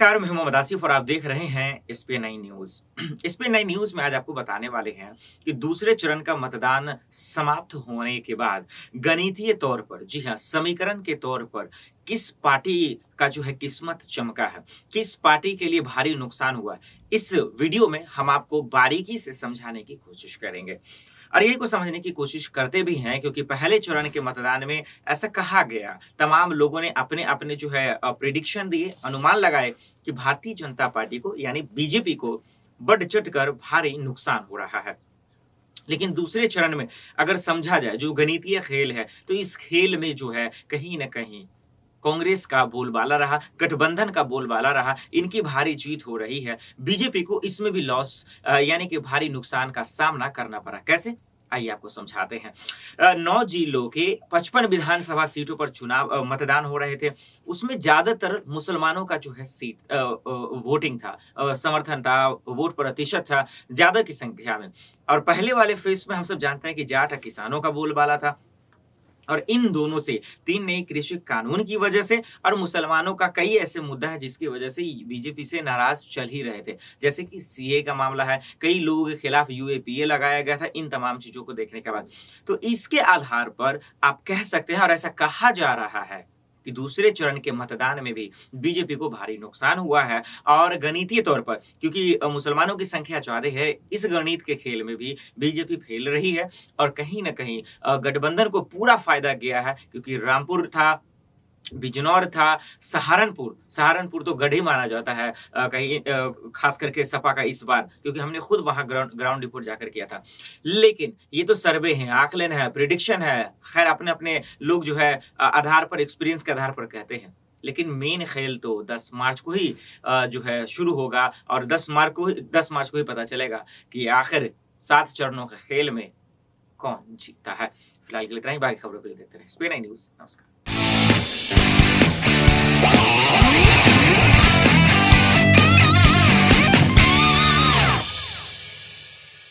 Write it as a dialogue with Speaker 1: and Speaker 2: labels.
Speaker 1: नमस्कार, मैं हूं मोहम्मद आसिफ और आप देख रहे हैं एसपी9 न्यूज़। एसपी9 न्यूज़ में आज आपको बताने वाले हैं कि दूसरे चरण का मतदान समाप्त होने के बाद गणितीय तौर पर, जी हाँ, समीकरण के तौर पर किस पार्टी का जो है किस्मत चमका है, किस पार्टी के लिए भारी नुकसान हुआ है, इस वीडियो में हम आपको बारीकी से समझाने की कोशिश करेंगे। और यही को समझने की कोशिश करते भी हैं क्योंकि पहले चरण के मतदान में ऐसा कहा गया, तमाम लोगों ने अपने-अपने जो है प्रेडिक्शन दिए, अनुमान लगाए कि भारतीय जनता पार्टी को यानी बीजेपी को बढ़-चढ़ कर भारी नुकसान हो रहा है। लेकिन दूसरे चरण में अगर समझा जाए जो गणितीय खेल है, तो इस खेल में जो है कहीं न कहीं कांग्रेस का बोलबाला रहा, गठबंधन का बोलबाला रहा, इनकी भारी जीत हो रही है। बीजेपी को इसमें भी लॉस यानी कि भारी नुकसान का सामना करना पड़ा। कैसे? आइए आपको समझाते हैं। 9 जिलों के 55 विधानसभा सीटों पर मतदान हो रहे थे। उसमें ज़्यादातर मुसलमानों का जो है वोटिंग था, समर्थन था, वोट प्रतिशत था, ज़्यादा की संख्या में। और पहले वाले फेज़ में हम सब जानते हैं कि जाट किसानों का बोलबाला था। और इन दोनों से 3 नए कृषि कानून की वजह से और मुसलमानों का कई ऐसे मुद्दा है जिसकी वजह से बीजेपी से नाराज चल ही रहे थे। जैसे कि सीए का मामला है, कई लोगों के खिलाफ यूएपीए लगाया गया था इन तमाम चीज़ों को देखने के बाद। तो इसके आधार पर आप कह सकते हैं और ऐसा कहा जा रहा है कि दूसरे चरण के मतदान में भी बीजेपी को भारी नुकसान हुआ है और गणितीय तौर पर क्योंकि मुसलमानों की संख्या ज़्यादा है, इस गणित के खेल में भी बीजेपी फेल रही है और कहीं न कहीं गठबंधन को पूरा फ़ायदा गया है क्योंकि रामपुर था, बिजनौर था, सहारनपुर तो गढ़ ही माना जाता है कहीं खास करके सपा का इस बार क्योंकि हमने खुद वहाँ ग्राउंड रिपोर्ट जाकर किया था। लेकिन ये तो सर्वे है, आकलन है, प्रेडिक्शन है, खैर अपने-अपने लोग जो है आधार पर एक्सपीरियंस के आधार पर कहते हैं। लेकिन मेन खेल तो 10 मार्च को ही जो है शुरू होगा और 10 मार्च को ही पता चलेगा कि आखिर 7 चरणों के खेल में कौन जीतता है। फिलहाल के लिए इतना ही, बाकी खबरों के लिए देखते रहें एसपी9 न्यूज़। नमस्कार।